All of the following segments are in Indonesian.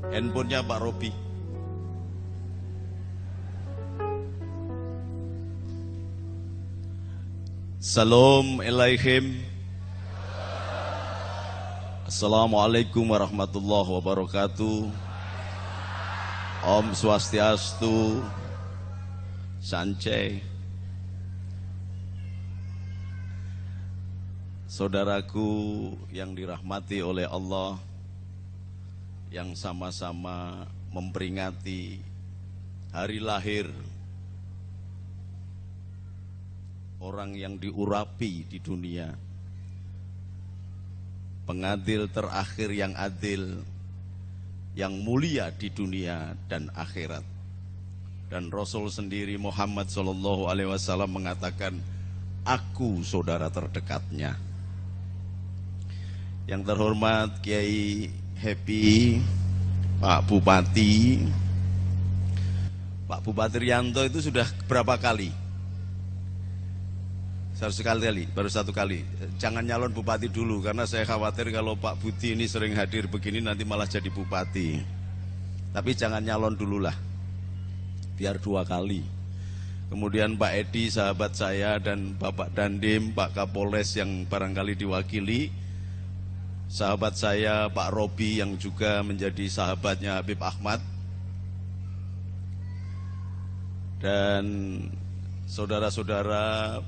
Handphonenya Pak Robi. Salam alaihim. Assalamualaikum warahmatullahi wabarakatuh. Om Swastiastu. Sancai. Saudaraku yang dirahmati oleh Allah, yang sama-sama memperingati hari lahir orang yang diurapi di dunia, pengadil terakhir yang adil, yang mulia di dunia dan akhirat. Dan Rasul sendiri Muhammad SAW mengatakan, aku saudara terdekatnya. Yang terhormat Kiai Happy, Pak Bupati Rianto itu sudah berapa kali? Baru satu kali. Jangan nyalon bupati dulu, karena saya khawatir kalau Pak Budi ini sering hadir begini nanti malah jadi bupati. Tapi jangan nyalon dulu lah, biar 2 kali. Kemudian Pak Edi sahabat saya, dan Bapak Dandim, Pak Kapolres yang barangkali diwakili, sahabat saya Pak Robi yang juga menjadi sahabatnya Habib Ahmad, dan saudara-saudara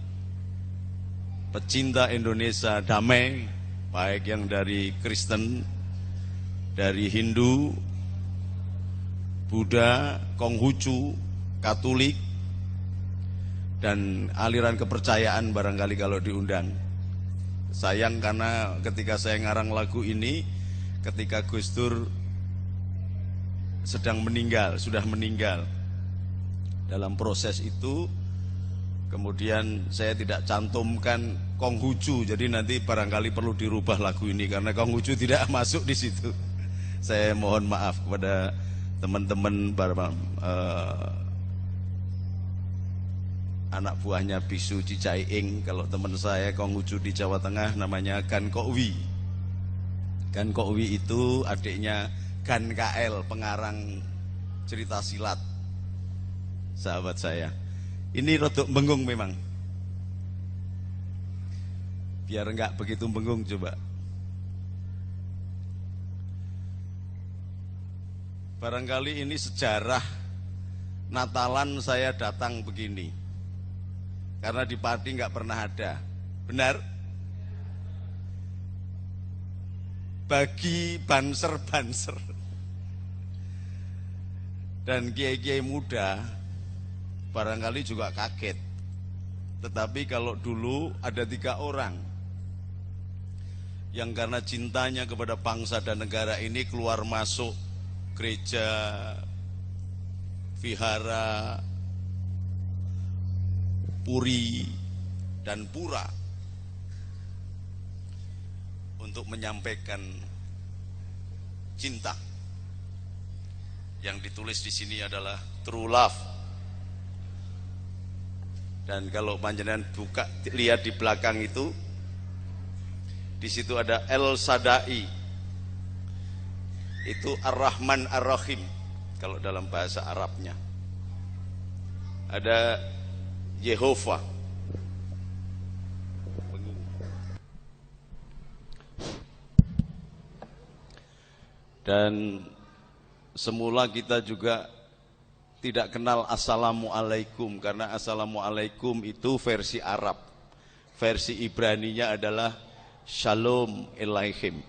pecinta Indonesia damai, baik yang dari Kristen, dari Hindu, Buddha, Konghucu, Katolik, dan aliran kepercayaan barangkali kalau diundang. Sayang karena ketika saya ngarang lagu ini, ketika Gus Dur sudah meninggal. Dalam proses itu, kemudian saya tidak cantumkan Konghucu, jadi nanti barangkali perlu dirubah lagu ini karena Konghucu tidak masuk di situ. Saya mohon maaf kepada teman-teman anak buahnya Bisu Cicai Ing. Kalau teman saya Konghucu di Jawa Tengah namanya Gan Kokwi. Gan Kokwi itu adiknya Gan KL, pengarang cerita silat, sahabat saya. Ini rodok bengung memang, biar enggak begitu bengung coba. Barangkali ini sejarah Natalan saya datang begini, karena di Pati nggak pernah ada. Benar? Bagi banser-banser dan kiai-kiai muda barangkali juga kaget. Tetapi kalau dulu ada 3 orang yang karena cintanya kepada bangsa dan negara ini keluar masuk gereja, vihara, puri, dan pura untuk menyampaikan cinta. Yang ditulis di sini adalah true love. Dan kalau panjenengan buka lihat di belakang itu, di situ ada El Sadai, itu Ar-Rahman Ar-Rahim kalau dalam bahasa Arabnya. Ada Yehova. Dan semula kita juga tidak kenal Assalamualaikum, karena Assalamualaikum itu versi Arab. Versi Ibraninya adalah Shalom Alaihim.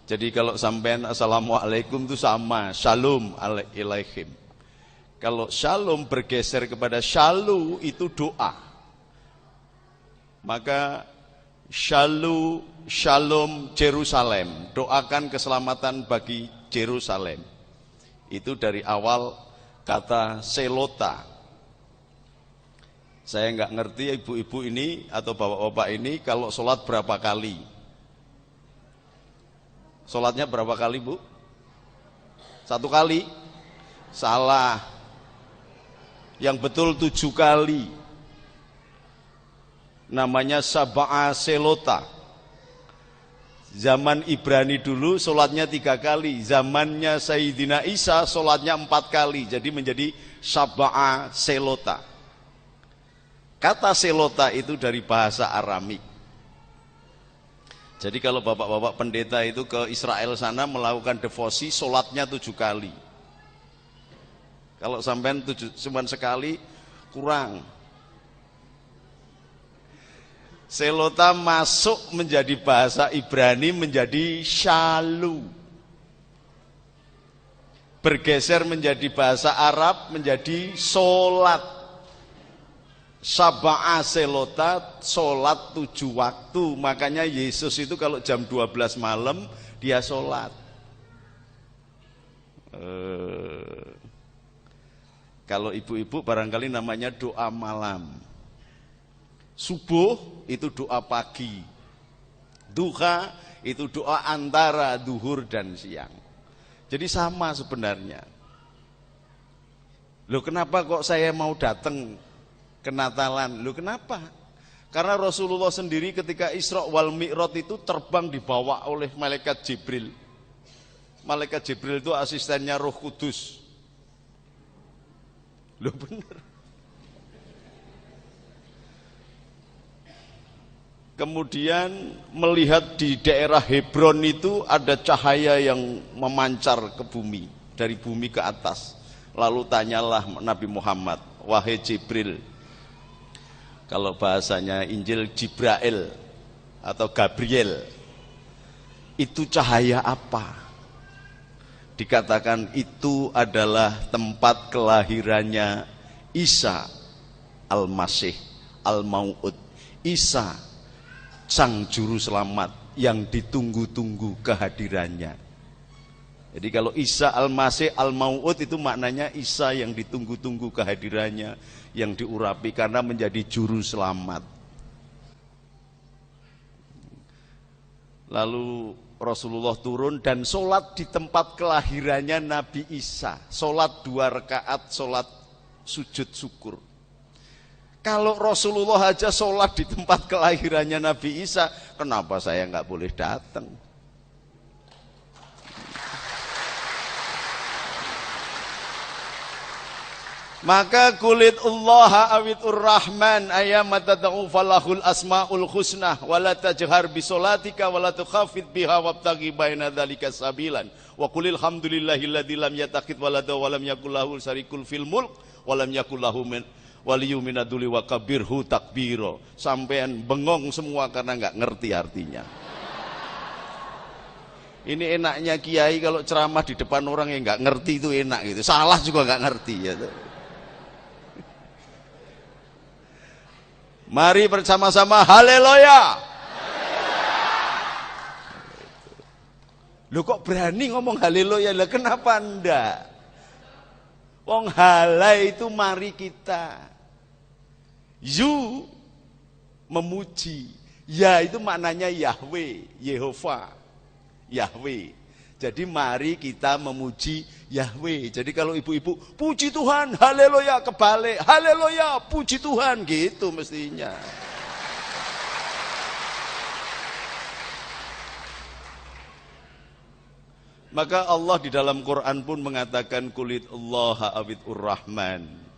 Jadi kalau sampean Assalamualaikum itu sama, Shalom Alaihim. Kalau Shalom bergeser kepada Shalom itu doa. Maka Shalom Jerusalem, doakan keselamatan bagi Jerusalem. Itu dari awal kata selota. Saya nggak ngerti ibu-ibu ini atau bapak-bapak ini kalau sholat berapa kali. Sholatnya berapa kali, Bu? 1 kali? Salah. Yang betul 7 kali. Namanya sab'a selota. Zaman Ibrani dulu sholatnya 3 kali, zamannya Sayyidina Isa sholatnya 4 kali, jadi menjadi sab'a selota. Kata selota itu dari bahasa Aramik. Jadi kalau bapak-bapak pendeta itu ke Israel sana melakukan devosi, sholatnya 7 kali. Kalau sampean cuma sekali kurang. Selota masuk menjadi bahasa Ibrani menjadi syalu. Bergeser menjadi bahasa Arab menjadi solat. Sab'a selota, solat 7 waktu. Makanya Yesus itu kalau jam 12 malam dia solat. Kalau ibu-ibu barangkali namanya doa malam. Subuh itu doa pagi, duha itu doa antara duhur dan siang. Jadi sama sebenarnya. Loh kenapa kok saya mau datang ke Natalan? Loh kenapa? Karena Rasulullah sendiri ketika Isra wal Mi'raj itu terbang dibawa oleh malaikat Jibril. Malaikat Jibril itu asistennya Roh Kudus. Loh bener. Kemudian melihat di daerah Hebron itu ada cahaya yang memancar ke bumi, dari bumi ke atas. Lalu tanyalah Nabi Muhammad, wahai Jibril, kalau bahasanya Injil Jibrail atau Gabriel, itu cahaya apa? Dikatakan itu adalah tempat kelahirannya Isa Al-Masih Al-Mau'ud. Isa Sang Juru Selamat yang ditunggu-tunggu kehadirannya. Jadi kalau Isa Al-Masih Al-Mau'ud itu maknanya Isa yang ditunggu-tunggu kehadirannya, yang diurapi karena menjadi Juru Selamat. Lalu Rasulullah turun dan sholat di tempat kelahirannya Nabi Isa. Sholat 2 rakaat, sholat sujud syukur. Kalau Rasulullah aja sholat di tempat kelahirannya Nabi Isa, kenapa saya nggak boleh datang? Maka kulit Allah awitur rahman ayyamat tad'u falahul asmaul husna wala tajhar bisolatika wala tukhafid biha wabtaghi baina dzalika sabilan wa qulil hamdulillahilladzi lam yattakhidh walada wa lam yakul lahu syarikun fil mulk wa lam yakul lahu waliyu minaduli wa kabirhu takbiro. Sampean bengong semua karena nggak ngerti artinya. Ini enaknya kiai kalau ceramah di depan orang yang nggak ngerti itu enak gitu. Salah juga nggak ngerti ya. Mari bersama-sama haleluya. Lu kok berani ngomong haleluya? Lah kenapa enggak? Wong halai itu mari kita. Yu memuji, ya itu maknanya Yahweh, Yehova, Yahweh. Jadi mari kita memuji Yahweh. Jadi kalau ibu-ibu puji Tuhan, haleluya, kebalik, haleluya, puji Tuhan, gitu mestinya. Maka Allah di dalam Quran pun mengatakan kulit Allah awidur rahman.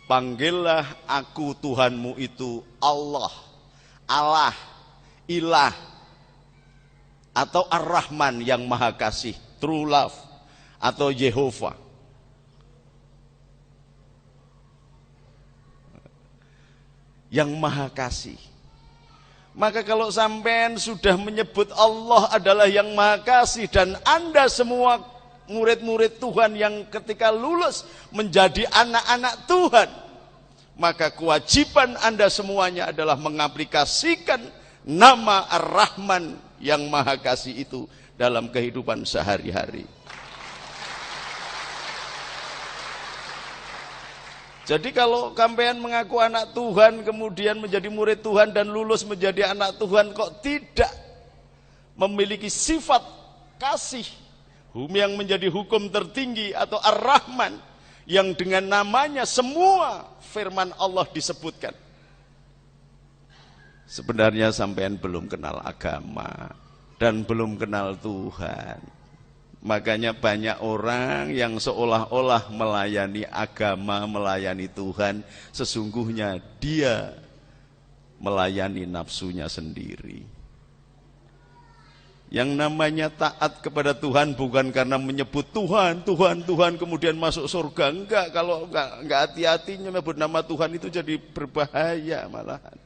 Panggillah aku Tuhanmu itu Allah, Allah, Ilah, atau Ar-Rahman yang Maha Kasih, True Love, atau Yehova. Yang Maha Kasih. Maka kalau sampean sudah menyebut Allah adalah yang Maha Kasih dan Anda semua murid-murid Tuhan yang ketika lulus menjadi anak-anak Tuhan, maka kewajiban Anda semuanya adalah mengaplikasikan nama Ar-Rahman yang Maha Kasih itu dalam kehidupan sehari-hari. Jadi kalau sampean mengaku anak Tuhan kemudian menjadi murid Tuhan dan lulus menjadi anak Tuhan kok tidak memiliki sifat kasih yang menjadi hukum tertinggi atau Ar-Rahman yang dengan namanya semua firman Allah disebutkan, sebenarnya sampean belum kenal agama dan belum kenal Tuhan. Makanya banyak orang yang seolah-olah melayani agama, melayani Tuhan, sesungguhnya dia melayani nafsunya sendiri. Yang namanya taat kepada Tuhan bukan karena menyebut Tuhan, Tuhan, Tuhan kemudian masuk surga. Enggak, kalau enggak hati-hatinya menyebut nama Tuhan itu jadi berbahaya malahan.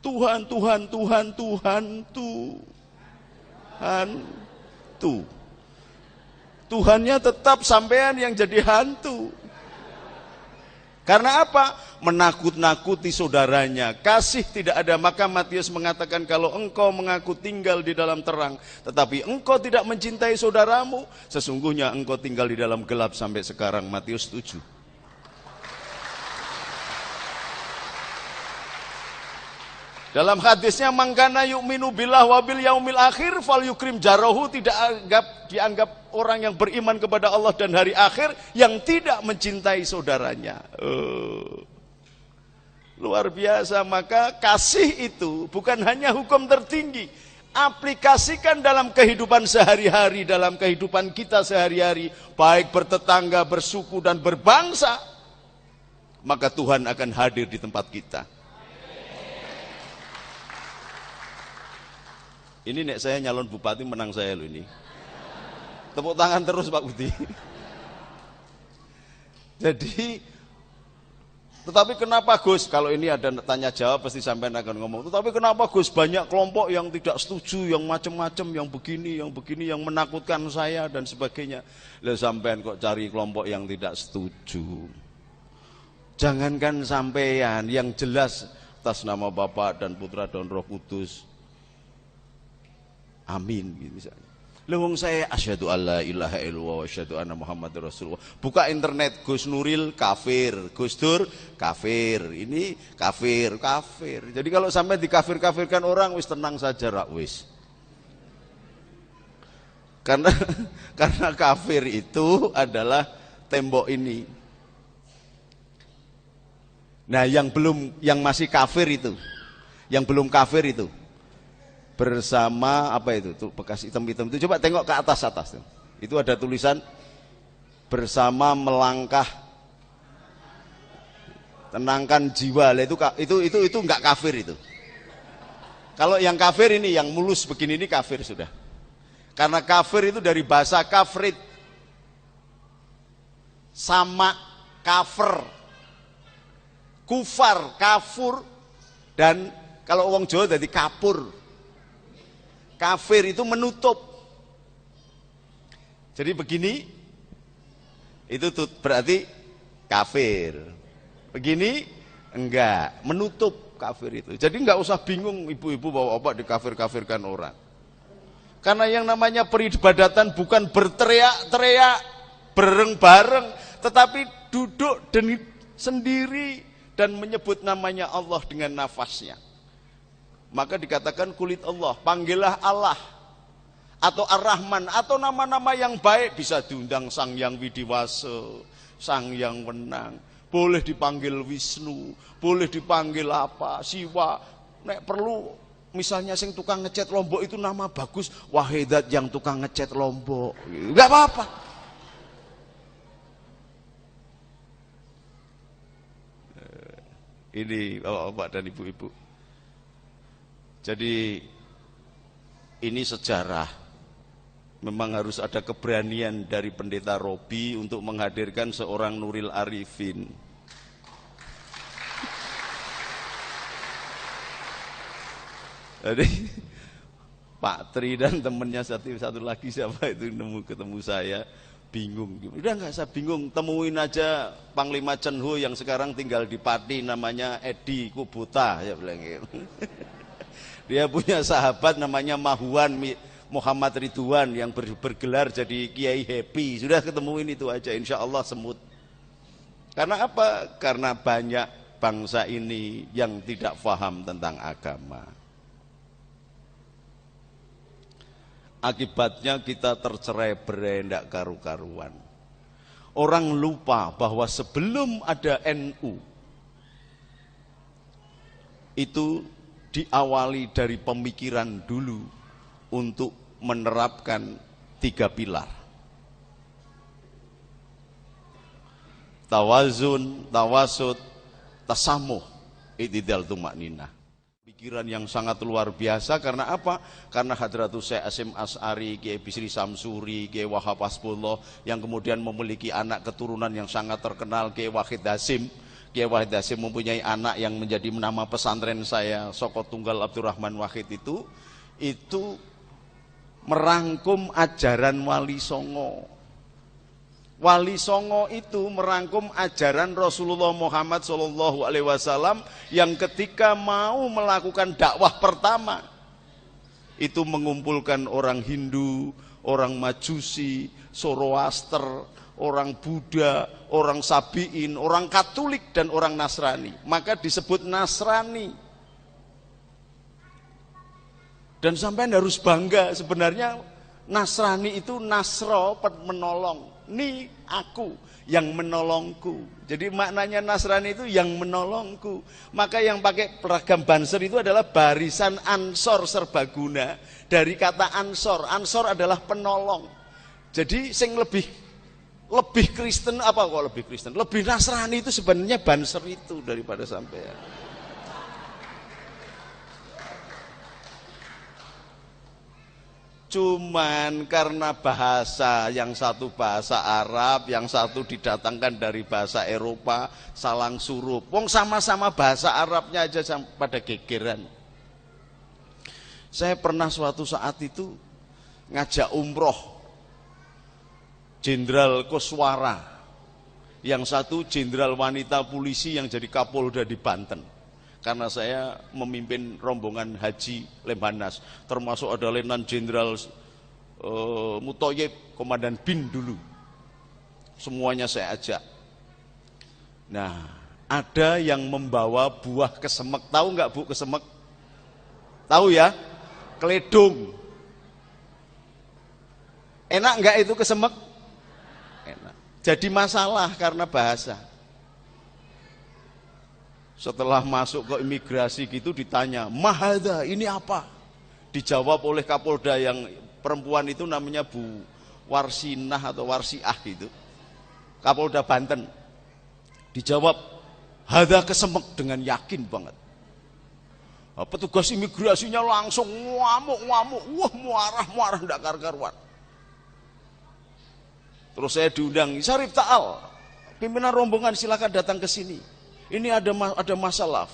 Tuhan, Tuhan, Tuhan, Tuhan, Tuhan, Tuh. Tuhannya tetap sampean yang jadi hantu. Karena apa? Menakut-nakuti saudaranya. Kasih tidak ada. Maka Matius mengatakan, kalau engkau mengaku tinggal di dalam terang, tetapi engkau tidak mencintai saudaramu, sesungguhnya engkau tinggal di dalam gelap sampai sekarang. Matius 7. Dalam hadisnya, mangkana yu'minu billah wa bil yaumil akhir fal yukrim jarahu, tidak dianggap orang yang beriman kepada Allah dan hari akhir yang tidak mencintai saudaranya. Luar biasa. Maka kasih itu bukan hanya hukum tertinggi, aplikasikan dalam kehidupan sehari-hari, dalam kehidupan kita sehari-hari, baik bertetangga, bersuku dan berbangsa, maka Tuhan akan hadir di tempat kita. Ini nek saya nyalon bupati, menang saya loh ini. Tepuk tangan terus Pak Budi. Jadi, tetapi kenapa Gus? Kalau ini ada tanya jawab pasti sampai akan ngomong. Tetapi kenapa Gus banyak kelompok yang tidak setuju, yang macam-macam, yang begini, yang menakutkan saya dan sebagainya. Lah sampean kok cari kelompok yang tidak setuju. Jangankan sampean, yang jelas atas nama Bapa dan Putra dan Roh Kudus. Amin gitu misalnya. Lewong saya asyhadu alla ilaha illallah wa asyhadu anna Muhammadar Rasulullah. Buka internet, Gus Nuril kafir, Gus Dur kafir, ini kafir. Jadi kalau sampai dikafir-kafirkan orang, wis tenang saja rak wis. Karena kafir itu adalah tembok ini. Nah, yang masih kafir itu, yang belum kafir itu, bersama apa itu tuh bekas hitam-hitam itu, coba tengok ke atas tuh. Itu ada tulisan bersama melangkah tenangkan jiwa. Itu enggak kafir itu. Kalau yang kafir ini, yang mulus begini ini kafir sudah. Karena kafir itu dari bahasa kafrit, sama kafir, kufar, kafur, dan kalau wong Jawa jadi kapur. Kafir itu menutup. Jadi begini, itu berarti kafir. Begini, enggak, menutup kafir itu. Jadi enggak usah bingung ibu-ibu bahwa apa dikafir-kafirkan orang. Karena yang namanya peribadatan bukan berteriak-teriak, bareng-bareng, tetapi duduk sendiri dan menyebut namanya Allah dengan nafasnya. Maka dikatakan kulit Allah, panggillah Allah atau Ar-Rahman atau nama-nama yang baik. Bisa diundang Sang Yang Widiwasa, Sang Yang Wenang, boleh dipanggil Wisnu, boleh dipanggil apa, Siwa. Nek perlu misalnya sing tukang ngecat Lombok itu nama bagus, Wahidat yang tukang ngecat Lombok, enggak apa-apa. Ini bapak-bapak dan ibu-ibu. Jadi ini sejarah. Memang harus ada keberanian dari Pendeta Robi untuk menghadirkan seorang Nuril Arifin. Jadi Pak Tri dan temennya satu lagi siapa itu ketemu saya, bingung. Udah nggak usah bingung, temuin aja Panglima Cenhu yang sekarang tinggal di Pati, namanya Edi Kubota, ya bilang gitu. Dia punya sahabat namanya Mahuan Muhammad Ridwan yang bergelar jadi Kiai Happy. Sudah ketemuin itu aja, insya Allah semut. Karena apa? Karena banyak bangsa ini yang tidak paham tentang agama. Akibatnya kita tercerai-berai, tidak karu-karuan. Orang lupa bahwa sebelum ada NU, itu diawali dari pemikiran dulu untuk menerapkan 3 pilar. Tawazun, tawasud, tasamuh, i'tidal tumakninah. Pikiran yang sangat luar biasa. Karena apa? Karena Hadratus Syekh Hasyim Asy'ari, Kiai Bisri Samsuri, Kiai Wahab Hasbullah, yang kemudian memiliki anak keturunan yang sangat terkenal, Kiai Wahid Hasyim. Kiai Wahid Hasyim mempunyai anak yang menjadi nama pesantren saya, Soko Tunggal Abdurrahman Wahid, itu merangkum ajaran Wali Songo. Wali Songo itu merangkum ajaran Rasulullah Muhammad SAW yang ketika mau melakukan dakwah pertama itu mengumpulkan orang Hindu, orang Majusi, Zoroaster, orang Buddha, orang Sabi'in, orang Katolik dan orang Nasrani. Maka disebut Nasrani. Dan sampean harus bangga, sebenarnya Nasrani itu Nasro, menolong. Ni aku yang menolongku. Jadi maknanya Nasrani itu yang menolongku. Maka yang pakai seragam Banser itu adalah barisan Ansor Serbaguna. Dari kata Ansor, Ansor adalah penolong. Jadi sing lebih Kristen, apa kok lebih Kristen? Lebih Nasrani itu sebenarnya Banser itu daripada sampean. Cuman karena bahasa, yang satu bahasa Arab, yang satu didatangkan dari bahasa Eropa, salang surup. Wong sama-sama bahasa Arabnya aja pada gegeran. Saya pernah suatu saat itu ngajak umroh Jenderal Koswara, yang satu jenderal wanita polisi yang jadi Kapolda di Banten. Karena saya memimpin rombongan haji Lemhanas, termasuk ada Letnan Jenderal Mutoyib, Komandan BIN dulu. Semuanya saya ajak. Nah, ada yang membawa buah kesemek. Tahu nggak Bu kesemek? Tahu ya? Keledung. Enak nggak itu kesemek? Enak. Jadi masalah karena bahasa. Setelah masuk ke imigrasi gitu ditanya, "Mahada, ini apa?" Dijawab oleh Kapolda yang perempuan itu, namanya Bu Warsinah atau Warsiah gitu. Kapolda Banten. Dijawab, "Hada kesemek," dengan yakin banget. Nah, petugas imigrasinya langsung ngamuk-ngamuk, wah muarah ndak karu-karuan. Terus saya diundang, "Syarif Ta'al, pimpinan rombongan silakan datang ke sini. Ini ada masalah,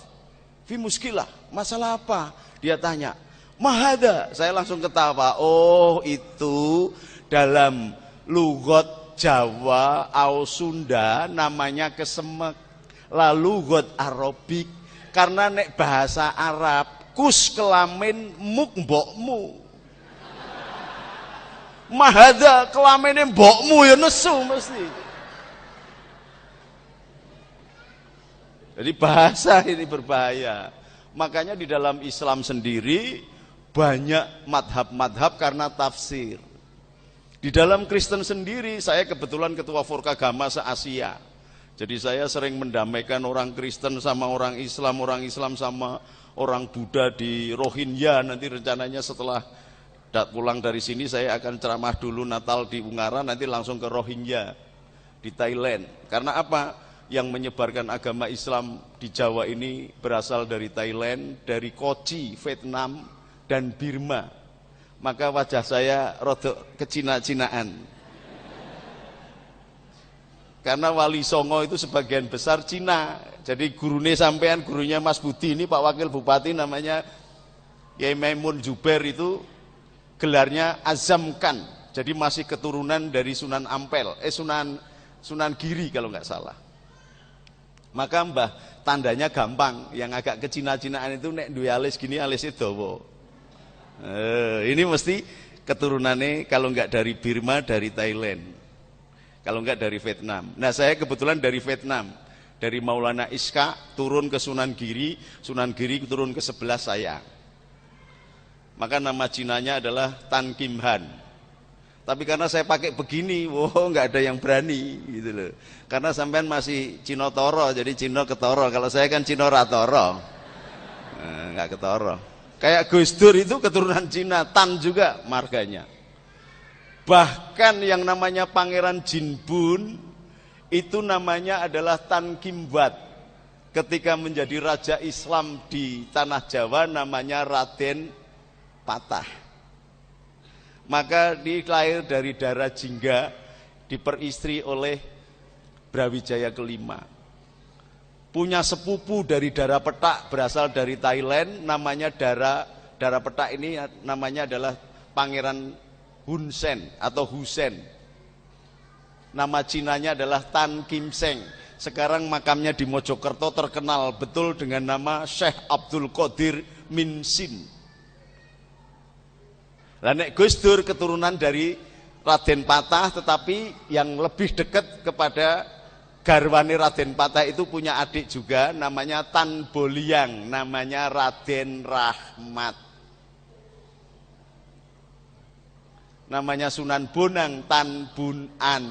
fi muskilah." "Masalah apa?" dia tanya. "Mahada." Saya langsung ketawa. Oh, itu dalam lugot Jawa atau Sunda namanya kesemek. Lalu lugot Arabik, karena nek bahasa Arab kus kelamin muk mbokmu. Mahada kelamine mbokmu ya nesu mesti. Jadi bahasa ini berbahaya. Makanya di dalam Islam sendiri banyak madhab-madhab karena tafsir. Di dalam Kristen sendiri, saya kebetulan ketua Forkagama se-Asia. Jadi saya sering mendamaikan orang Kristen sama orang Islam sama orang Buddha di Rohingya. Nanti rencananya setelah pulang dari sini saya akan ceramah dulu Natal di Ungaran, nanti langsung ke Rohingya di Thailand. Karena apa? Yang menyebarkan agama Islam di Jawa ini berasal dari Thailand, dari Kochi, Vietnam, dan Birma. Maka wajah saya rodok kecina-cinaan. Karena Wali Songo itu sebagian besar Cina. Jadi gurunya sampean, gurunya Mas Budi ini, Pak Wakil Bupati, namanya Yai Maimun Jubair, itu gelarnya Azam Khan. Jadi masih keturunan dari Sunan Ampel, Sunan Giri kalau nggak salah. Maka mbah tandanya gampang, yang agak kecina-cinaan itu nek duwe alis gini alisnya dawa. Ini mesti keturunannya kalau enggak dari Birma, dari Thailand. Kalau enggak dari Vietnam. Nah, saya kebetulan dari Vietnam. Dari Maulana Iska turun ke Sunan Giri turun ke sebelah saya. Maka nama Cinanya adalah Tan Kim Han. Tapi karena saya pakai begini, nggak ada yang berani gitu loh. Karena sampean masih Cino Toro, jadi Cino ketoro. Kalau saya kan Cino Ratoro, nggak ketoro. Kayak Gus Dur itu keturunan Cina, Tan juga marganya. Bahkan yang namanya Pangeran Jinbun itu namanya adalah Tan Kimbat. Ketika menjadi raja Islam di tanah Jawa namanya Raden Patah. Maka dia lahir dari darah Jingga, diperistri oleh Brawijaya kelima. Punya sepupu dari darah Petak berasal dari Thailand, namanya darah Petak ini namanya adalah Pangeran Hun Sen atau Husen. Nama Cinanya adalah Tan Kim Seng. Sekarang makamnya di Mojokerto terkenal betul dengan nama Syekh Abdul Qadir Min Sin. Lah nek Gus Dur keturunan dari Raden Patah, tetapi yang lebih dekat kepada garwane Raden Patah itu punya adik juga namanya Tan Boliang, namanya Raden Rahmat. Namanya Sunan Bonang, Tan Bunan.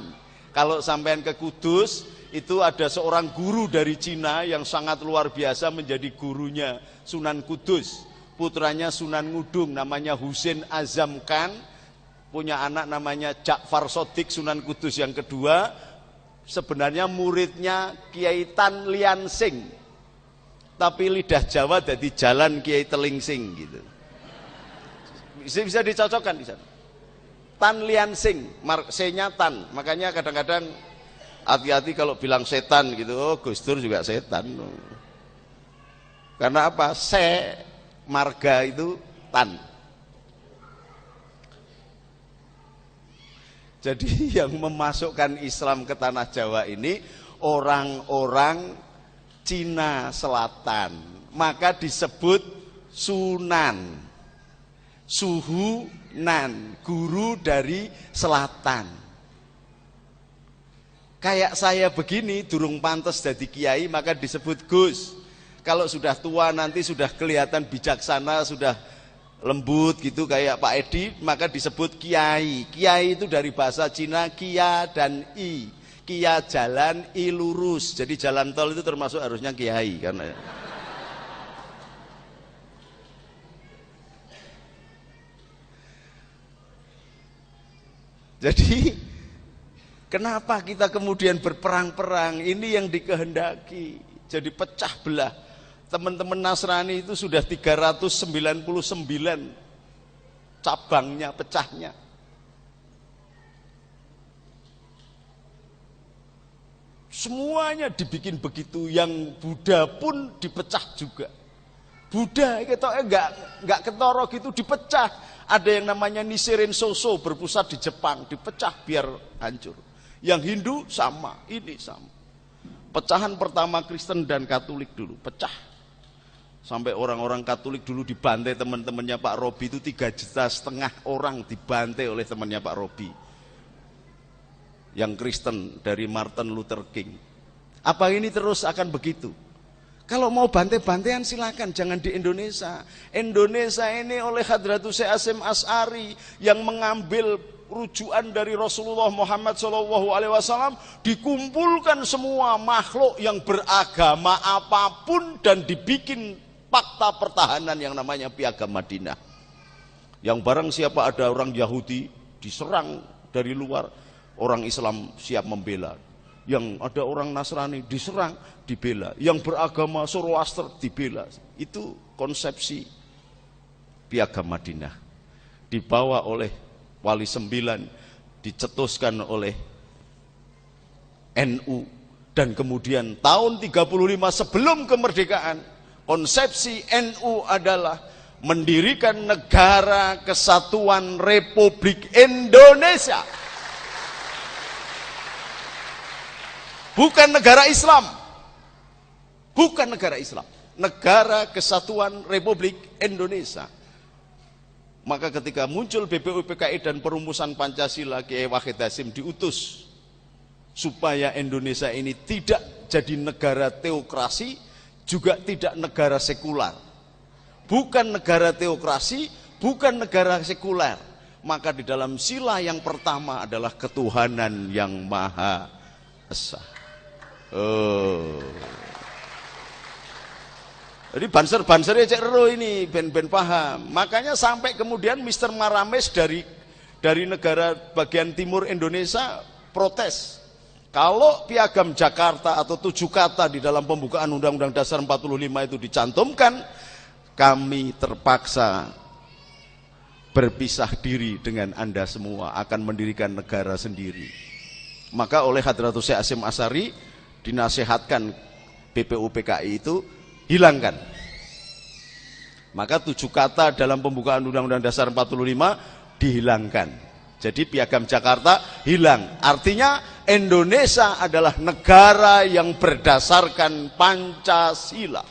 Kalau sampean ke Kudus, itu ada seorang guru dari Cina yang sangat luar biasa menjadi gurunya Sunan Kudus. Putranya Sunan Ngudung, namanya Husin Azam Khan. Punya anak namanya Ja'far Sodik Sunan Kudus yang kedua. Sebenarnya muridnya Kiai Tan Lian Sing, tapi lidah Jawa jadi Jalan Kiai Telingsing gitu. Bisa dicocokkan di sana. Tan Lian Sing, C-nya Tan. Makanya kadang-kadang hati-hati kalau bilang setan gitu. Oh, Gus Dur juga setan. Karena apa? Marga itu Tan. Jadi yang memasukkan Islam ke tanah Jawa ini orang-orang Cina Selatan. Maka disebut Sunan. Suhunan, guru dari selatan. Kayak saya begini durung pantas jadi kiai maka disebut Gus. Kalau sudah tua nanti sudah kelihatan bijaksana, sudah lembut gitu kayak Pak Edi, maka disebut kiai. Kiai itu dari bahasa Cina kia dan i. Kia jalan, i lurus. Jadi jalan tol itu termasuk harusnya kiai karena jadi kenapa kita kemudian berperang-perang? Ini yang dikehendaki. Jadi pecah belah. Teman-teman Nasrani itu sudah 399 cabangnya, pecahnya. Semuanya dibikin begitu, yang Buddha pun dipecah juga. Buddha enggak ketoro gitu dipecah. Ada yang namanya Nichiren Shosho berpusat di Jepang, dipecah biar hancur. Yang Hindu sama, ini sama. Pecahan pertama Kristen dan Katolik dulu, pecah. Sampai orang-orang Katolik dulu dibantai teman-temannya Pak Robi itu 3,5 juta orang dibantai oleh temannya Pak Robi. Yang Kristen dari Martin Luther King. Apa ini terus akan begitu? Kalau mau bantai-bantaian silakan, jangan di Indonesia. Indonesia ini oleh Hadratus Syekh Hasyim Asy'ari yang mengambil rujukan dari Rasulullah Muhammad SAW, dikumpulkan semua makhluk yang beragama apapun dan dibikin fakta pertahanan yang namanya Piagam Madinah. Yang barang siapa ada orang Yahudi diserang dari luar, orang Islam siap membela. Yang ada orang Nasrani diserang, dibela. Yang beragama Zoroaster dibela. Itu konsepsi Piagam Madinah. Dibawa oleh Wali Sembilan, dicetuskan oleh NU, dan kemudian tahun 35 sebelum kemerdekaan, konsepsi NU adalah mendirikan Negara Kesatuan Republik Indonesia. Bukan negara Islam. Bukan negara Islam. Negara Kesatuan Republik Indonesia. Maka ketika muncul BPUPKI dan perumusan Pancasila, Kiai Wahid Hasyim diutus supaya Indonesia ini tidak jadi negara teokrasi, juga tidak negara sekular. Bukan negara teokrasi, bukan negara sekuler. Maka di dalam sila yang pertama adalah ketuhanan yang Maha Esa. Jadi banser-bansernya cek ero ini ben paham. Makanya sampai kemudian Mr. Marames dari negara bagian timur Indonesia protes. Kalau Piagam Jakarta atau 7 kata di dalam pembukaan Undang-Undang Dasar 45 itu dicantumkan, kami terpaksa berpisah diri dengan Anda semua, akan mendirikan negara sendiri. Maka oleh Hadratus Syekh Hasyim Asy'ari dinasihatkan BPUPKI itu hilangkan. Maka 7 kata dalam pembukaan Undang-Undang Dasar 45 dihilangkan. Jadi Piagam Jakarta hilang. Artinya Indonesia adalah negara yang berdasarkan Pancasila.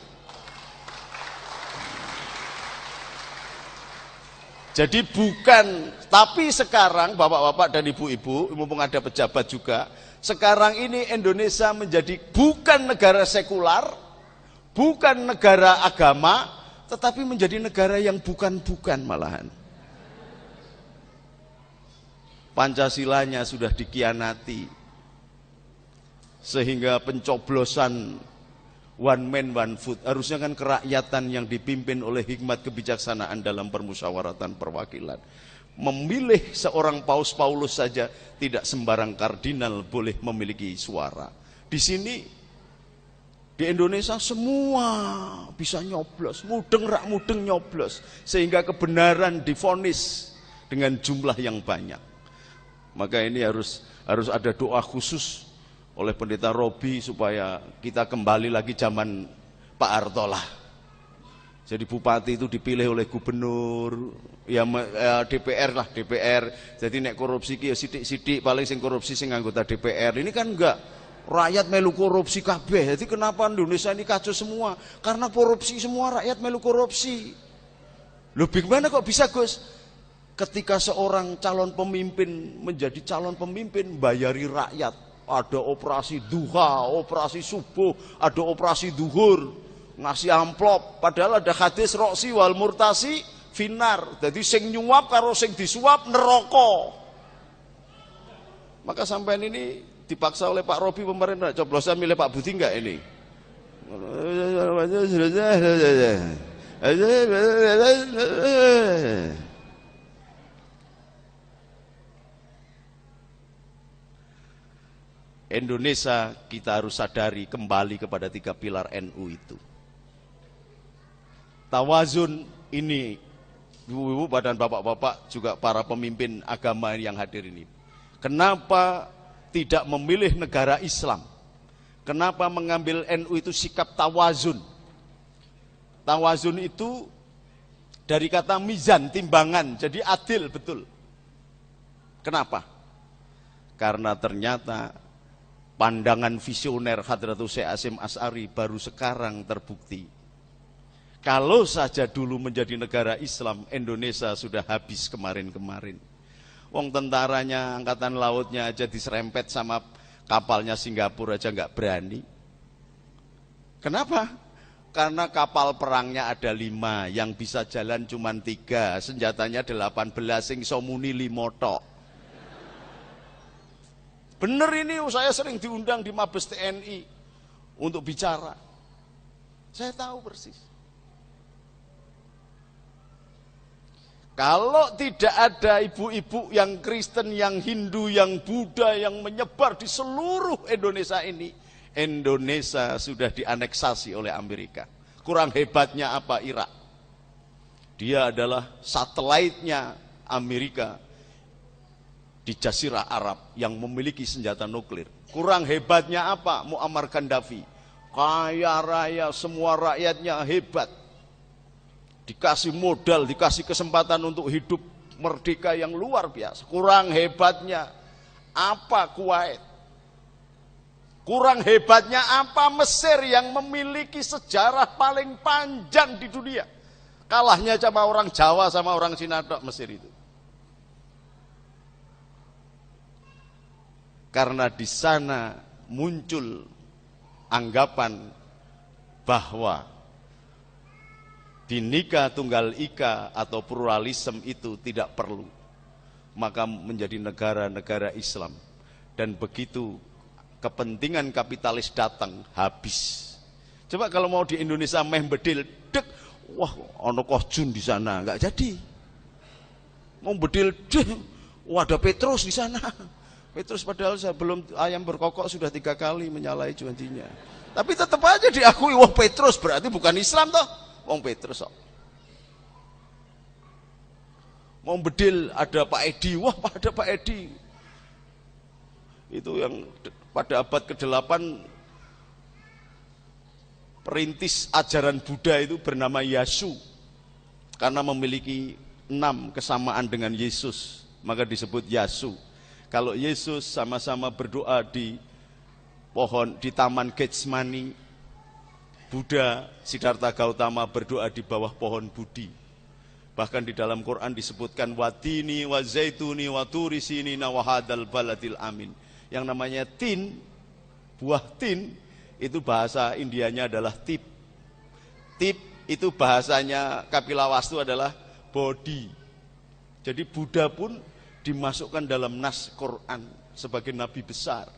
Jadi bukan, tapi sekarang bapak-bapak dan ibu-ibu, mumpung ada pejabat juga, sekarang ini Indonesia menjadi bukan negara sekular, bukan negara agama, tetapi menjadi negara yang bukan-bukan malahan. Pancasilanya sudah dikhianati, sehingga pencoblosan one man one vote harusnya kan kerakyatan yang dipimpin oleh hikmat kebijaksanaan dalam permusyawaratan perwakilan. Memilih seorang Paus Paulus saja tidak sembarang kardinal boleh memiliki suara. Di sini di Indonesia semua bisa nyoblos, mudeng rak mudeng nyoblos, sehingga kebenaran divonis dengan jumlah yang banyak. Maka ini harus ada doa khusus oleh Pendeta Robi supaya kita kembali lagi zaman Pak Harto lah. Jadi bupati itu dipilih oleh gubernur, ya DPR lah, DPR. Jadi nek korupsi ki ya sidik-sidik, paling sing korupsi sing anggota DPR. Ini kan enggak, rakyat melu korupsi kabeh. Jadi kenapa Indonesia ini kacau semua? Karena korupsi semua, rakyat melu korupsi. Loh bagaimana kok bisa, Gus? Ketika seorang calon pemimpin menjadi calon pemimpin, bayari rakyat. Ada operasi duha, operasi subuh, ada operasi duhur, ngasih amplop. Padahal ada hadis roksi wal murtasi finar. Jadi sing nyuap karo sing disuap neraka. Maka sampean ini dipaksa oleh Pak Robi pemerintah, coblosan milih Pak Budi enggak ini? Indonesia kita harus sadari kembali kepada 3 pilar NU itu. Tawazun ini, ibu-ibu dan bapak-bapak juga para pemimpin agama yang hadir ini. Kenapa tidak memilih negara Islam? Kenapa mengambil NU itu sikap tawazun? Tawazun itu dari kata mizan, timbangan, jadi adil betul. Kenapa? Karena ternyata pandangan visioner Hadratus Syekh Hasyim Asy'ari baru sekarang terbukti. Kalau saja dulu menjadi negara Islam, Indonesia sudah habis kemarin-kemarin. Wong tentaranya, angkatan lautnya aja diserempet sama kapalnya Singapura aja nggak berani. Kenapa? Karena kapal perangnya ada 5, yang bisa jalan cuma 3, senjatanya 18, sing somuni 5 tok. Bener ini, saya sering diundang di Mabes TNI untuk bicara. Saya tahu persis. Kalau tidak ada ibu-ibu yang Kristen, yang Hindu, yang Buddha, yang menyebar di seluruh Indonesia ini, Indonesia sudah dianeksasi oleh Amerika. Kurang hebatnya apa Irak? Dia adalah satelitnya Amerika di Jazirah Arab yang memiliki senjata nuklir. Kurang hebatnya apa Muammar Gaddafi? Kaya raya, semua rakyatnya hebat. Dikasih modal, dikasih kesempatan untuk hidup merdeka yang luar biasa. Kurang hebatnya apa Kuwait? Kurang hebatnya apa Mesir yang memiliki sejarah paling panjang di dunia? Kalahnya sama orang Jawa sama orang Cina tok Mesir itu. Karena di sana muncul anggapan bahwa Bhinneka Tunggal Ika atau pluralisme itu tidak perlu. Maka menjadi negara-negara Islam. Dan begitu kepentingan kapitalis datang, habis. Coba kalau mau di Indonesia meh bedil, dek, wah ono Kohjun di sana, nggak jadi. Mau bedil, dek, wah ada Petrus di sana. Petrus padahal sebelum ayam berkokok sudah 3 kali menyalahi janjinya. Tapi tetap aja diakui, wah Petrus berarti bukan Islam toh, wong Petrus kok. Mau bedil ada Pak Edi, wah ada Pak Edi. Itu yang pada abad ke-8 perintis ajaran Buddha itu bernama Yasu, karena memiliki 6 kesamaan dengan Yesus, maka disebut Yasu. Kalau Yesus sama-sama berdoa di pohon di Taman Getsemani, Buddha Siddhartha Gautama berdoa di bawah pohon Budi. Bahkan di dalam Quran disebutkan watini wa zaituni wa turi sinina wa hadal baladil amin. Yang namanya tin, buah tin, itu bahasa Indianya adalah tip. Tip itu bahasanya Kapilawastu adalah body. Jadi Buddha pun dimasukkan dalam nas Quran sebagai nabi besar.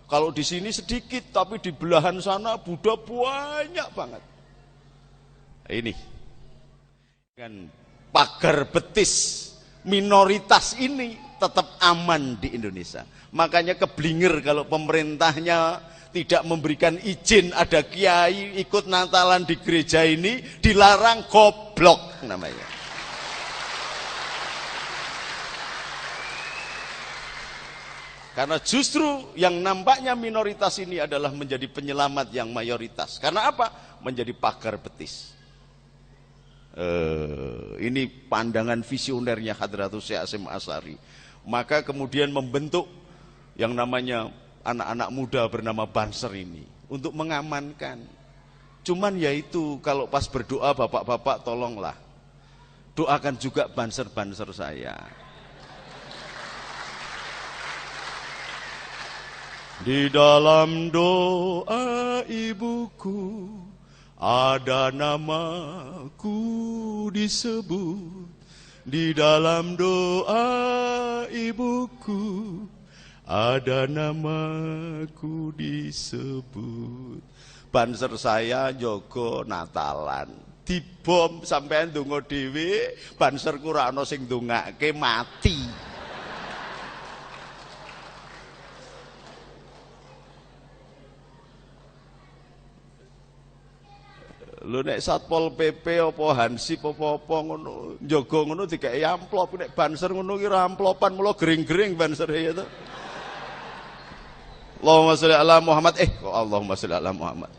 Kalau di sini sedikit, tapi di belahan sana Buddha banyak banget. Ini kan pagar betis minoritas ini tetap aman di Indonesia. Makanya keblinger kalau pemerintahnya tidak memberikan izin ada kiai ikut Natalan di gereja ini, dilarang, goblok namanya. Karena justru yang nampaknya minoritas ini adalah menjadi penyelamat yang mayoritas. Karena apa? Menjadi pagar betis. Ini pandangan visionernya Hadratus Syekh Hasyim Asy'ari. Maka kemudian membentuk yang namanya anak-anak muda bernama Banser ini untuk mengamankan. Cuman yaitu kalau pas berdoa bapak-bapak tolonglah doakan juga Banser-Banser saya. Di dalam doa ibuku ada namaku disebut. Di dalam doa ibuku ada namaku disebut. Banser saya Jogo Natalan dibom sampean ndonga dhewe, banserku ora ana sing ndongake mati. Lho nek Satpol PP apa Hansip apa ngono njaga ngono dikeki amplop, nek banser ngono ki ora amplopan, mula gering-gering banser ya to. Allahumma sholli ala Muhammad Allahumma sholli ala Muhammad.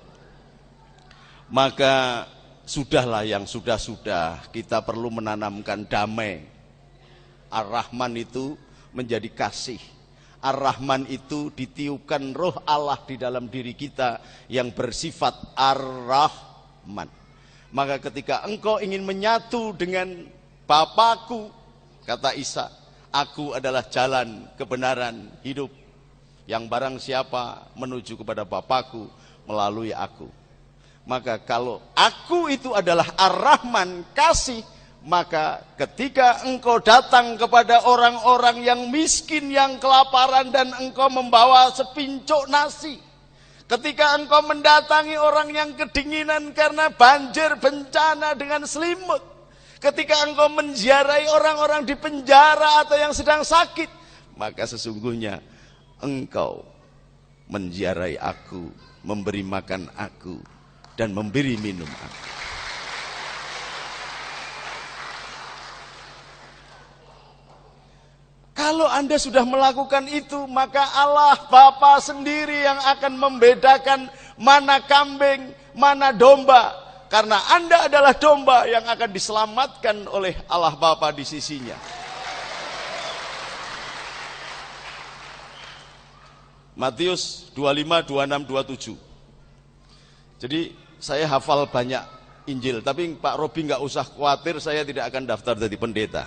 Maka sudahlah yang sudah-sudah, kita perlu menanamkan damai. Ar-Rahman itu menjadi kasih. Ar-Rahman itu ditiupkan roh Allah di dalam diri kita yang bersifat Ar-Rahman. Maka ketika engkau ingin menyatu dengan Bapakku, kata Isa, aku adalah jalan, kebenaran, hidup. Yang barang siapa menuju kepada Bapakku melalui aku. Maka kalau aku itu adalah Ar-Rahman, kasih, maka ketika engkau datang kepada orang-orang yang miskin, yang kelaparan, dan engkau membawa sepincuk nasi, ketika engkau mendatangi orang yang kedinginan karena banjir bencana dengan selimut, ketika engkau menziarahi orang-orang di penjara atau yang sedang sakit, maka sesungguhnya engkau menziarahi aku, memberi makan aku, dan memberi minum aku. Kalau Anda sudah melakukan itu, maka Allah Bapa sendiri yang akan membedakan mana kambing, mana domba. Karena Anda adalah domba yang akan diselamatkan oleh Allah Bapa di sisinya. Matius 25, 26, 27. Jadi saya hafal banyak Injil, tapi Pak Robi nggak usah khawatir, saya tidak akan daftar jadi pendeta.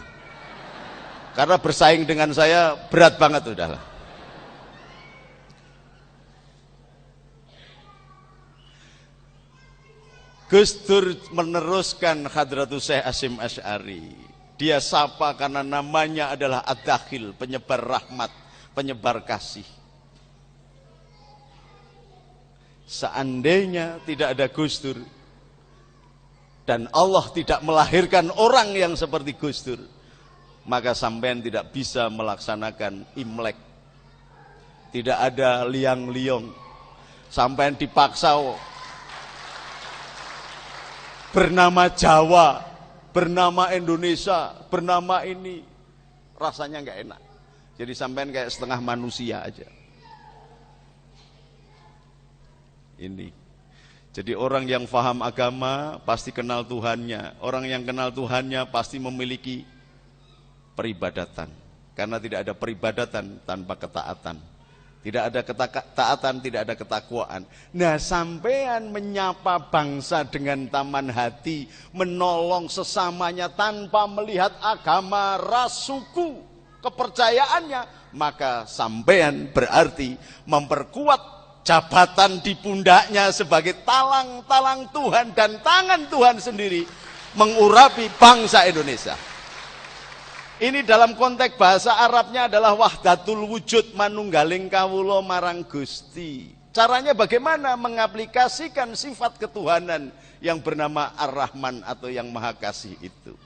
Karena bersaing dengan saya berat banget udahlah. Gus Dur meneruskan Hadratus Syekh Hasyim Asy'ari. Dia sapa karena namanya adalah Ad-Dakhil, penyebar rahmat, penyebar kasih. Seandainya tidak ada Gus Dur dan Allah tidak melahirkan orang yang seperti Gus Dur, maka sampean tidak bisa melaksanakan Imlek. Tidak ada liang-liong. Sampean dipaksa bernama Jawa, bernama Indonesia, bernama ini, rasanya nggak enak. Jadi sampean kayak setengah manusia aja. Ini. Jadi orang yang faham agama pasti kenal Tuhannya. Orang yang kenal Tuhannya pasti memiliki peribadatan. Karena tidak ada peribadatan tanpa ketaatan. Tidak ada ketaatan, tidak ada ketakwaan. Nah, sampean menyapa bangsa dengan taman hati, menolong sesamanya tanpa melihat agama, ras, suku, kepercayaannya, maka sampean berarti memperkuat jabatan di pundaknya sebagai talang-talang Tuhan dan tangan Tuhan sendiri mengurapi bangsa Indonesia. Ini dalam konteks bahasa Arabnya adalah wahdatul wujud, manunggaling kawula marang Gusti. Caranya bagaimana mengaplikasikan sifat ketuhanan yang bernama Ar-Rahman atau yang Maha Kasih itu.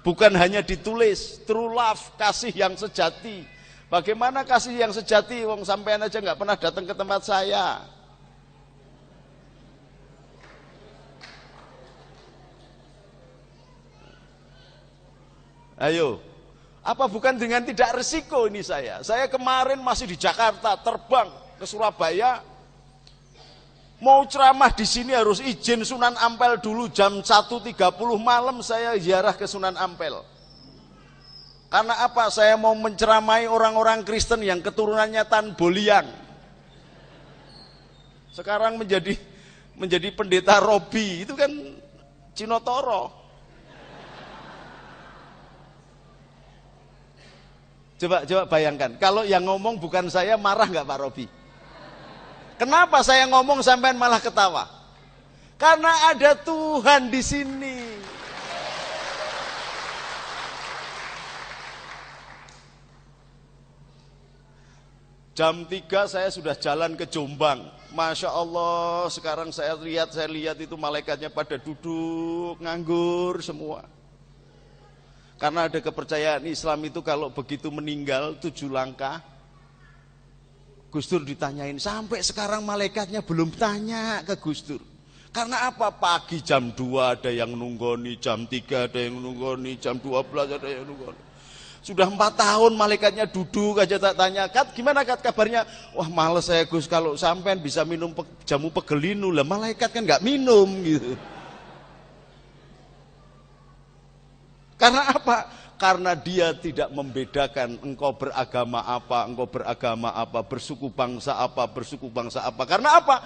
Bukan hanya ditulis, true love, kasih yang sejati. Bagaimana kasih yang sejati? Wong sampean aja nggak pernah datang ke tempat saya. Ayo, apa bukan dengan tidak resiko ini saya? Saya kemarin masih di Jakarta, terbang ke Surabaya. Mau ceramah di sini harus izin Sunan Ampel dulu jam 1.30 malam saya ziarah ke Sunan Ampel. Karena apa? Saya mau menceramai orang-orang Kristen yang keturunannya Tan Boliang. Sekarang menjadi pendeta Robi, itu kan Cinotoro. Coba bayangkan, kalau yang ngomong bukan saya, marah nggak Pak Robi? Kenapa saya ngomong sampean malah ketawa? Karena ada Tuhan di sini. Jam 3 saya sudah jalan ke Jombang. Masya Allah, sekarang saya lihat itu malaikatnya pada duduk, nganggur semua. Karena ada kepercayaan Islam itu kalau begitu meninggal 7 langkah, Gus Dur ditanyain, sampai sekarang malaikatnya belum tanya ke Gus Dur. Karena apa? Pagi jam 2 ada yang nunggoni, jam 3 ada yang nunggoni, jam 12 ada yang nunggoni. Sudah 4 tahun malaikatnya duduk aja tak tanya, Kat gimana Kat kabarnya? Wah males saya Gus, kalau sampean bisa minum jamu pegelinu, lah malaikat kan nggak minum gitu. Karena apa? Karena dia tidak membedakan engkau beragama apa, bersuku bangsa apa. Karena apa?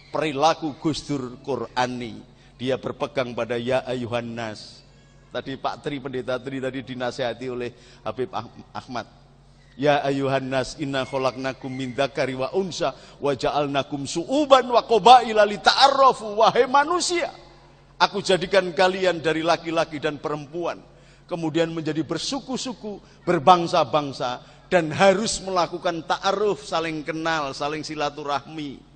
Perilaku Gus Dur Qur'ani. Dia berpegang pada ya ayuhan nas. Tadi Pak Tri, Pendeta Tri tadi dinasihati oleh Habib Ahmad. Ya ayuhan nas inna khalaqnakum min dzakari wa unsa wa ja'alnakum su'uban wa qabaila lita'arrafu. Wahai manusia, aku jadikan kalian dari laki-laki dan perempuan, kemudian menjadi bersuku-suku, berbangsa-bangsa, dan harus melakukan ta'aruf, saling kenal, saling silaturahmi.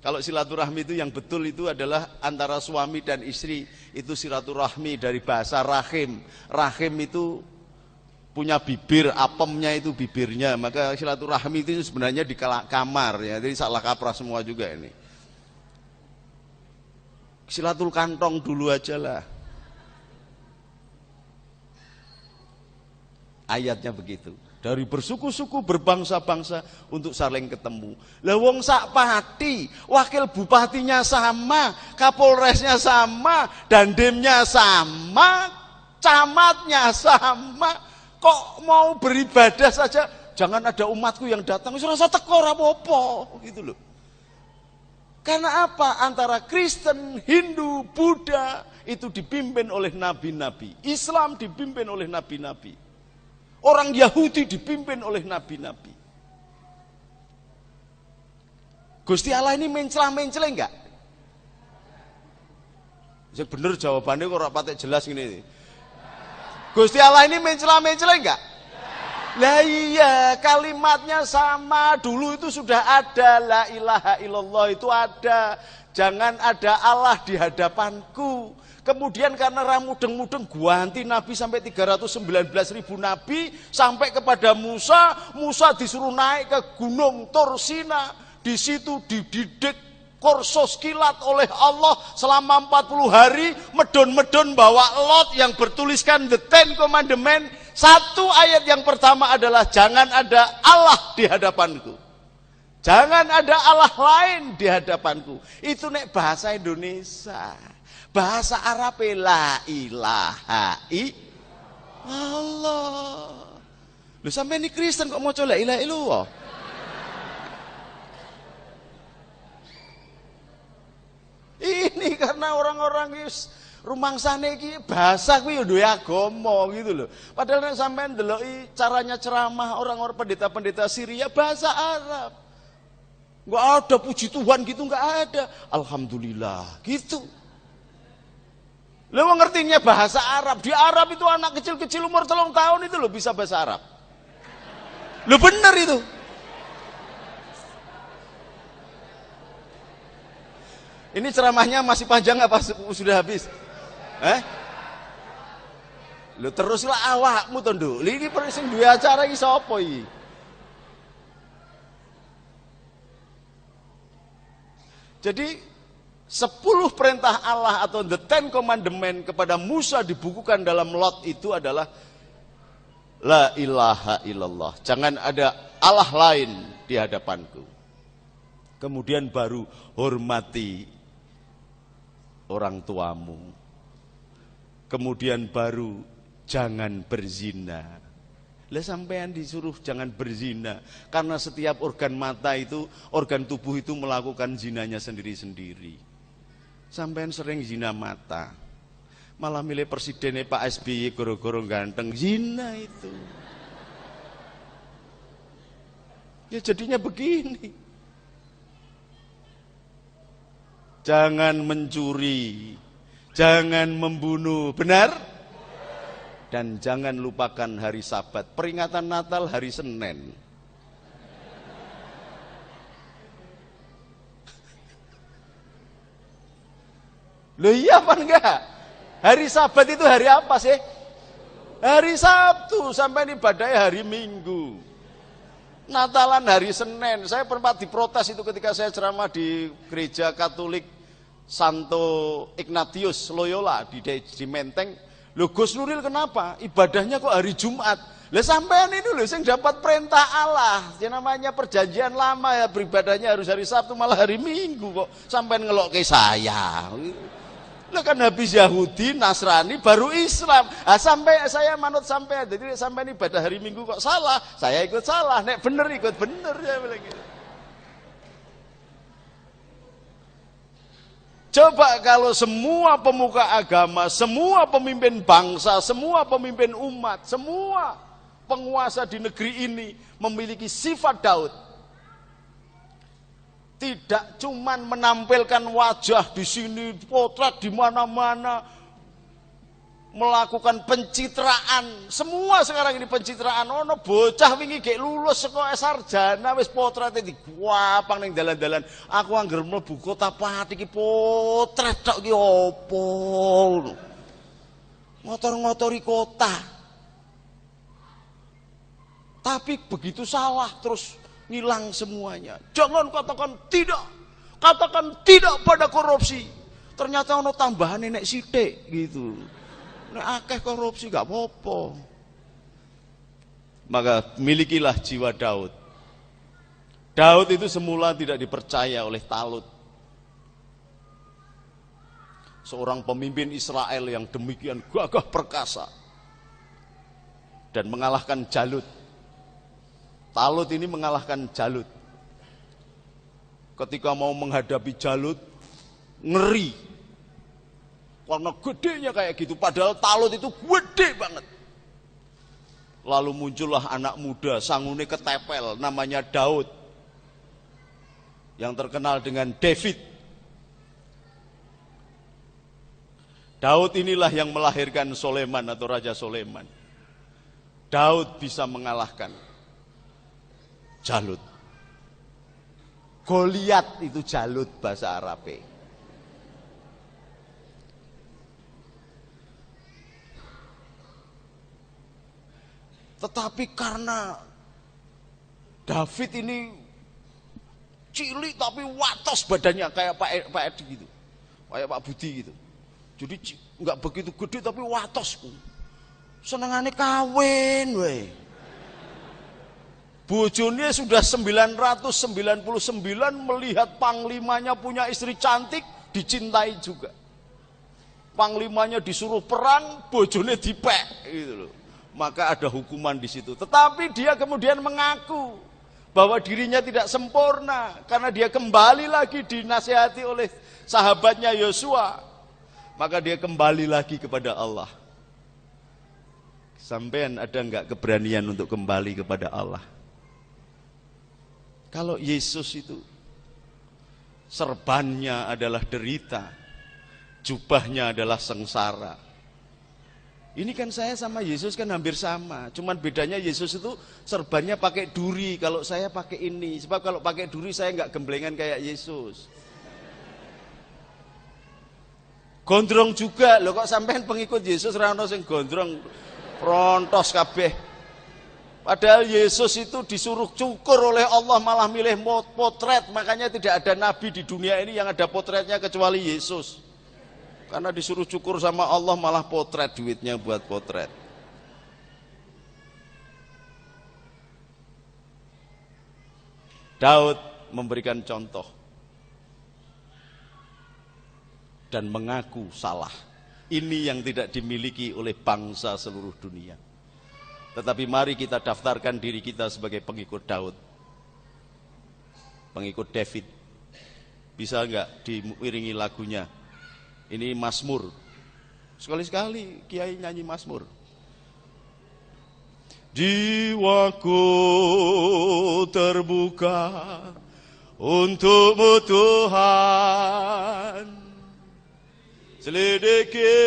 Kalau silaturahmi itu yang betul itu adalah antara suami dan istri, itu silaturahmi dari bahasa rahim. Rahim itu punya bibir, apemnya itu bibirnya, maka silaturahmi itu sebenarnya di kamar ya, jadi salah kaprah semua juga ini. Silatul kantong dulu aja lah. Ayatnya begitu. Dari bersuku-suku, berbangsa-bangsa untuk saling ketemu. Lah wong sak pati, wakil bupatinya sama, kapolresnya sama, dandemnya sama, camatnya sama. Kok mau beribadah saja jangan ada umatku yang datang, wis rasa teko ora apa-apa gitu loh. Karena apa? Antara Kristen, Hindu, Buddha itu dipimpin oleh nabi-nabi. Islam dipimpin oleh nabi-nabi. Orang Yahudi dipimpin oleh nabi-nabi. Gusti Allah ini mencela-mencela enggak? Ya bener jawabannya kok ora patek jelas gini. Gusti Allah ini mencela-mencela enggak? Lah iya, kalimatnya sama. Dulu itu sudah ada, la ilaha illallah itu ada. Jangan ada Allah di hadapanku. Kemudian karena ramudeng-mudeng ganti Nabi sampai 319.000 Nabi. Sampai kepada Musa. Musa disuruh naik ke gunung Tursina. Di situ dididik kursus kilat oleh Allah selama 40 hari. Medon-medon bawa lot yang bertuliskan The Ten Commandments. Satu ayat yang pertama adalah jangan ada Allah di hadapanku. Jangan ada Allah lain di hadapanku. Itu nek bahasa Indonesia. Bahasa Arab la ilaha illallah. Lu sampai ini Kristen kok mau la ilaha illallah? Ini karena orang-orang rumangsane iki bahasa kuwi yo duwe agama gitu loh. Padahal nek sampean ndeloki caranya ceramah orang-orang pendeta-pendeta Syria bahasa Arab. Enggak ada puji Tuhan gitu, enggak ada. Alhamdulillah gitu. Lu ngertinya bahasa Arab. Di Arab itu anak kecil-kecil umur 3 tahun itu loh bisa bahasa Arab. Lu bener itu. Ini ceramahnya masih panjang apa sudah habis? Lu teruslah awakmu to, Nduk. Iki sing duwe acara iki sapa iki? Jadi 10 perintah Allah atau the Ten Commandments kepada Musa dibukukan dalam lot itu adalah la ilaha illallah. Jangan ada Allah lain di hadapanku. Kemudian baru hormati orang tuamu. Kemudian baru jangan berzina. Lah sampean disuruh jangan berzina karena setiap organ mata itu, organ tubuh itu melakukan zinanya sendiri-sendiri. Sampean sering zina mata. Malah milih presidennya Pak SBY goro-goro ganteng zina itu. Ya jadinya begini. Jangan mencuri, jangan membunuh, benar? Dan jangan lupakan hari Sabat. Peringatan Natal hari Senin. Loh iya apa enggak? Hari Sabat itu hari apa sih? Hari Sabtu, sampai ibadahnya hari Minggu. Natalan hari Senin. Saya pernah diprotes itu ketika saya ceramah di gereja Katolik Santo Ignatius Loyola di Menteng. Loh Gus Nuril kenapa? Ibadahnya kok hari Jumat? Lah sampean ini loh yang dapat perintah Allah. Yang namanya perjanjian lama ya beribadahnya harus hari Sabtu malah hari Minggu kok. Sampean ngelok ke saya. Lah kan habis Yahudi, Nasrani baru Islam. Ah sampai saya manut sampean. Jadi sampean ibadah hari Minggu kok salah. Saya ikut salah. Nek bener ikut bener ya bilang gitu. Coba kalau semua pemuka agama, semua pemimpin bangsa, semua pemimpin umat, semua penguasa di negeri ini memiliki sifat Daud. Tidak cuman menampilkan wajah di sini, potret di mana-mana, melakukan pencitraan. Semua sekarang ini pencitraan. Ono bocah wingi gek lulus sekolah sarjana wis potrete diguapang ning dalan-dalan. Aku angger mlebu kota Pati iki potret tok iki opo? Ngotor-ngotori kota. Tapi begitu salah terus ngilang semuanya. Jangan katakan tidak. Katakan tidak pada korupsi. Ternyata ono tambahan nek sithik gitu. Nek akeh korupsi gak apa-apa. Maka milikilah jiwa Daud. Daud itu semula tidak dipercaya oleh Talut. Seorang pemimpin Israel yang demikian gagah perkasa. Dan mengalahkan Jalut. Talut ini mengalahkan Jalut. Ketika mau menghadapi Jalut, ngeri. Karena gedenya kayak gitu. Padahal Talut itu gede banget. Lalu muncullah anak muda, sangune ketepel, namanya Daud. Yang terkenal dengan David. Daud inilah yang melahirkan Soleman atau Raja Soleman. Daud bisa mengalahkan Jalut. Goliat itu Jalut bahasa Arabnya. Tetapi karena David ini cilik tapi watos badannya kayak Pak Edi gitu, kayak Pak Budi gitu. Jadi nggak begitu gede tapi watos. Senengannya kawin, weh. Bojone sudah 999 melihat panglimanya punya istri cantik, dicintai juga. Panglimanya disuruh perang, bojone dipek gitu loh. Maka ada hukuman di situ. Tetapi dia kemudian mengaku bahwa dirinya tidak sempurna karena dia kembali lagi dinasihati oleh sahabatnya Yosua. Maka dia kembali lagi kepada Allah. Sampean ada enggak keberanian untuk kembali kepada Allah? Kalau Yesus itu serbannya adalah derita, jubahnya adalah sengsara. Ini kan saya sama Yesus kan hampir sama, cuman bedanya Yesus itu serbannya pakai duri, kalau saya pakai ini. Sebab kalau pakai duri saya nggak gemblengan kayak Yesus. Gondrong juga, loh kok sampean pengikut Yesus ra ono sing gondrong, prontos kabeh. Padahal Yesus itu disuruh cukur oleh Allah malah milih potret, makanya tidak ada nabi di dunia ini yang ada potretnya kecuali Yesus. Karena disuruh cukur sama Allah malah potret, duitnya buat potret. Daud memberikan contoh dan mengaku salah. Ini yang tidak dimiliki oleh bangsa seluruh dunia. Tetapi mari kita daftarkan diri kita sebagai pengikut Daud, pengikut David. Bisa enggak diiringi lagunya? Ini Mazmur. Sekali-sekali Kiai nyanyi Mazmur. Jiwaku terbuka untukmu Tuhan, selidiki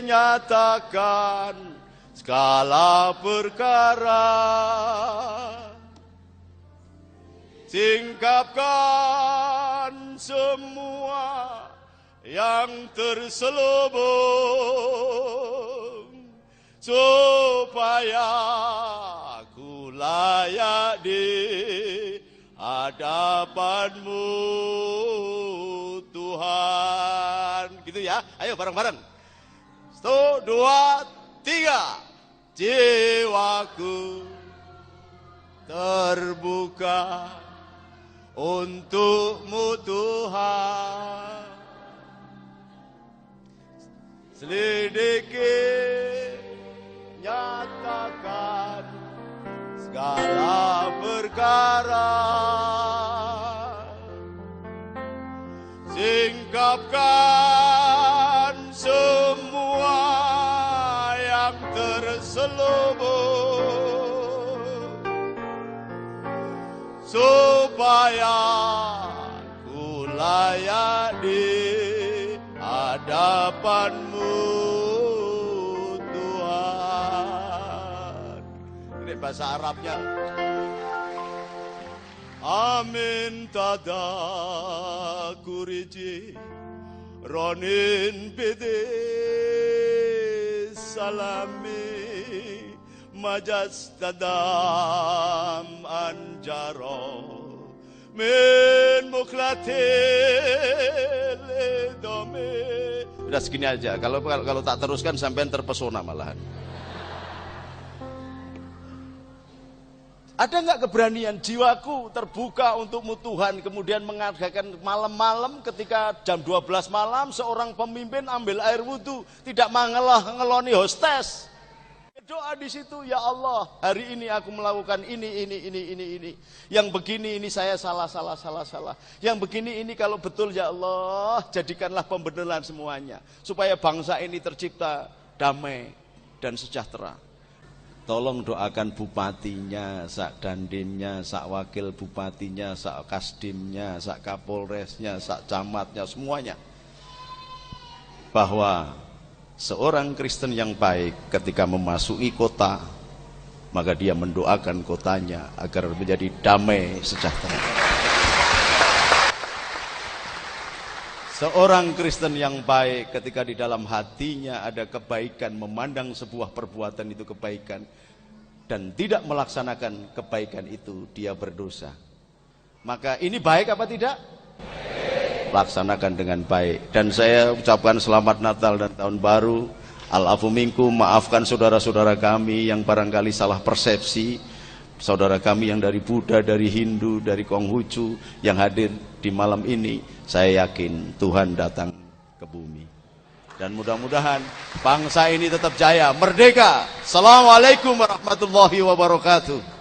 nyatakan segala perkara, singkapkan semua yang terselubung, supaya aku layak di hadapanmu Tuhan. Gitu ya, ayo bareng-bareng. 1, 2, 3. Jiwaku terbuka untukmu Tuhan, selidiki nyatakan segala perkara, singkapkan semua yang terselubung, supaya ku layak di hadapanmu Tuhan. Ini bahasa Arabnya. Amin tada kuriji ronin bede salami majas tadam anjaro min muklatil dome. Udah segini aja. Kalau tak teruskan sampean terpesona malahan. Ada nggak keberanian jiwaku terbuka untukmu Tuhan, kemudian mengadakan malam-malam ketika jam 12 malam seorang pemimpin ambil air wudhu, tidak ngeloni hostes. Doa di situ, ya Allah, hari ini aku melakukan ini. Yang begini ini saya salah. Yang begini ini kalau betul ya Allah, jadikanlah pembenaran semuanya supaya bangsa ini tercipta damai dan sejahtera. Tolong doakan bupatinya, sak dandimnya, sak wakil bupatinya, sak kasdimnya, sak kapolresnya, sak camatnya, semuanya. Bahwa Seorang Kristen yang baik ketika memasuki kota, maka dia mendoakan kotanya agar menjadi damai sejahtera. Seorang Kristen yang baik ketika di dalam hatinya ada kebaikan, memandang sebuah perbuatan itu kebaikan dan tidak melaksanakan kebaikan itu, dia berdosa. Maka ini baik apa tidak? Laksanakan dengan baik. Dan saya ucapkan selamat Natal dan Tahun Baru. Al-afu minkum, maafkan saudara-saudara kami yang barangkali salah persepsi. Saudara kami yang dari Buddha, dari Hindu, dari Konghucu yang hadir di malam ini, saya yakin Tuhan datang ke bumi. Dan mudah-mudahan bangsa ini tetap jaya, merdeka. Assalamualaikum warahmatullahi wabarakatuh.